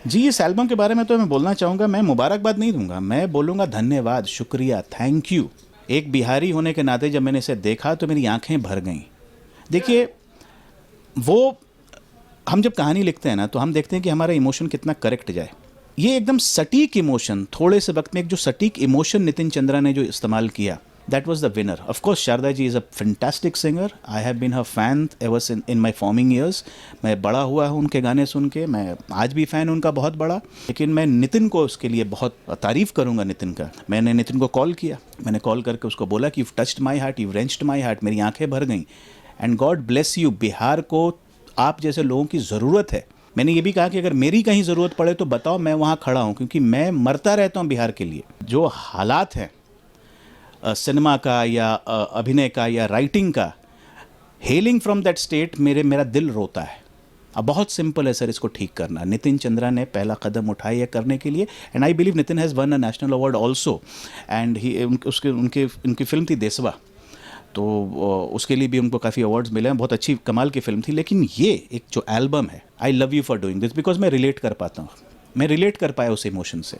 जी, इस एल्बम के बारे में तो मैं बोलना चाहूँगा, मैं मुबारकबाद नहीं दूँगा, मैं बोलूँगा धन्यवाद, शुक्रिया, थैंक यू। एक बिहारी होने के नाते जब मैंने इसे देखा तो मेरी आँखें भर गईं। देखिए, वो हम जब कहानी लिखते हैं ना तो हम देखते हैं कि हमारा इमोशन कितना करेक्ट जाए। ये एकदम सटीक इमोशन, थोड़े से वक्त में एक जो सटीक इमोशन नितिन चंद्रा ने जो इस्तेमाल किया, that was the winner. Of course Sharda ji is a fantastic singer, I have been her fan ever in my forming years. मैं बड़ा हुआ हूँ उनके गाने सुन के, मैं आज भी फ़ैन उनका बहुत बड़ा। लेकिन मैं नितिन को उसके लिए बहुत तारीफ़ करूँगा नितिन का। मैंने नितिन को कॉल किया, मैंने कॉल करके उसको बोला कि you touched my heart, you wrenched my heart, मेरी आंखें भर गईं। And god bless you, Bihar को आप जैसे लोगों की ज़रूरत है। मैंने ये भी कहा कि अगर मेरी कहीं ज़रूरत पड़े तो बताओ, मैं वहाँ खड़ा हूँ, क्योंकि मैं मरता रहता हूँ बिहार के लिए। जो हालात हैं सिनेमा का या अभिनय का या राइटिंग का, हेलिंग फ्रॉम दैट स्टेट, मेरा दिल रोता है। अब बहुत सिंपल है सर इसको ठीक करना। नितिन चंद्रा ने पहला कदम उठाया करने के लिए, and I believe Nitin has one a national award also. And he उनकी फिल्म थी देसवा, तो उसके लिए भी उनको काफ़ी अवार्ड्स मिले हैं। बहुत अच्छी कमाल की फ़िल्म थी। लेकिन ये एक जो एल्बम है, I love you for doing this, because मैं रिलेट कर पाता हूँ, मैं रिलेट कर पाया उस इमोशन से।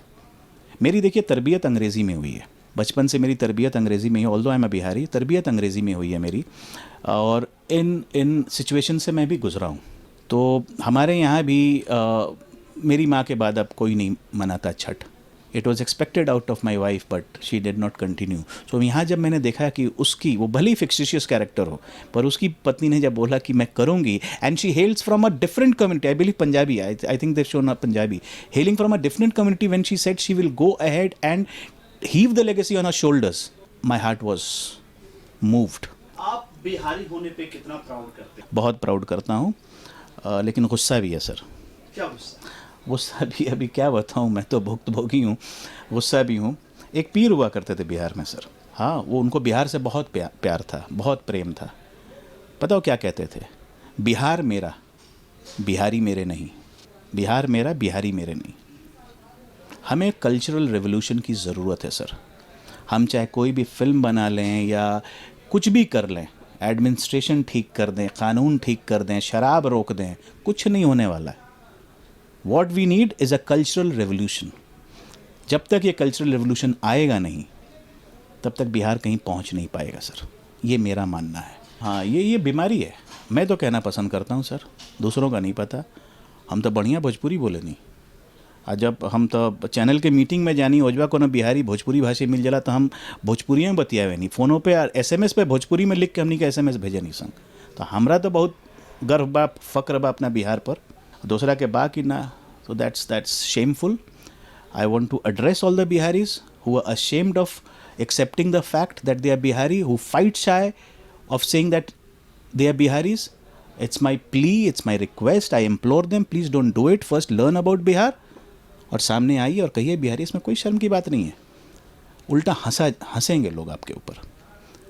मेरी देखिए तरबियत अंग्रेज़ी में हुई है, बचपन से मेरी तरबियत अंग्रेज़ी में ही, although I am a Bihari, तरबियत अंग्रेज़ी में हुई है मेरी। और इन सिचुएशन से मैं भी गुज़रा हूँ। तो हमारे यहाँ भी मेरी माँ के बाद अब कोई नहीं मनाता Chhath. It was expected out of my wife but she did not continue. So यहाँ जब मैंने देखा कि उसकी, वो भले ही फिक्सिशियस कैरेक्टर हो, पर उसकी पत्नी ने जब बोला कि मैं करूँगी, and she हेल्स from a different community, I believe Punjabi, I think they show not Punjabi, hailing from a different community, when she said she will go ahead and heave the legacy on her shoulders, my heart was moved. आप बिहारी होने पे कितना proud करते हैं? बहुत proud करता हूँ, लेकिन गुस्सा भी है सर। क्या गुस्सा? गुस्सा भी, अभी क्या बताऊँ, मैं तो भुक्तभोगी हूँ, गुस्सा भी हूँ। एक पीर हुआ करते थे बिहार में सर, हाँ, वो उनको बिहार से बहुत प्यार था, बहुत प्रेम था। पता हो क्या कहते थे? बिहार मेरा, बिहारी मेरे नहीं। बिहार मेरा, बिहारी मेरे नहीं। हमें कल्चरल रेवोल्यूशन की ज़रूरत है सर। हम चाहे कोई भी फिल्म बना लें या कुछ भी कर लें, एडमिनिस्ट्रेशन ठीक कर दें, कानून ठीक कर दें, शराब रोक दें, कुछ नहीं होने वाला है। What we need is a cultural revolution. जब तक ये कल्चरल रेवोल्यूशन आएगा नहीं, तब तक बिहार कहीं पहुंच नहीं पाएगा सर, ये मेरा मानना है। हाँ, ये बीमारी है। मैं तो कहना पसंद करता हूँ सर, दूसरों का नहीं पता। हम तो बढ़िया भोजपुरी बोले नहीं, और जब हम तो चैनल के मीटिंग में जानी ओजवा को ना बिहारी भोजपुरी भाषा मिल जाला तो हम भोजपुरी में बतियावे नहीं, फ़ोनों पे SMS पे भोजपुरी में लिख के हमनी के SMS भेजे नहीं संग। तो हमरा तो बहुत गर्व बा, फ़क्र बा अपना बिहार पर, दूसरा के बा कि ना। So that's shameful. I want to address all the Biharis who are ashamed of accepting the fact that they are Bihari, who fight shy of saying that they are Biharis. It's my plea, it's my request, I implore them, please don't do it. First learn about Bihar और सामने आइए और कहिए बिहारी। इसमें कोई शर्म की बात नहीं है। उल्टा हंसेंगे लोग आपके ऊपर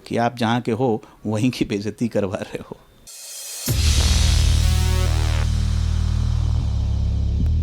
कि आप जहाँ के हो वहीं की बेइज्जती करवा रहे हो।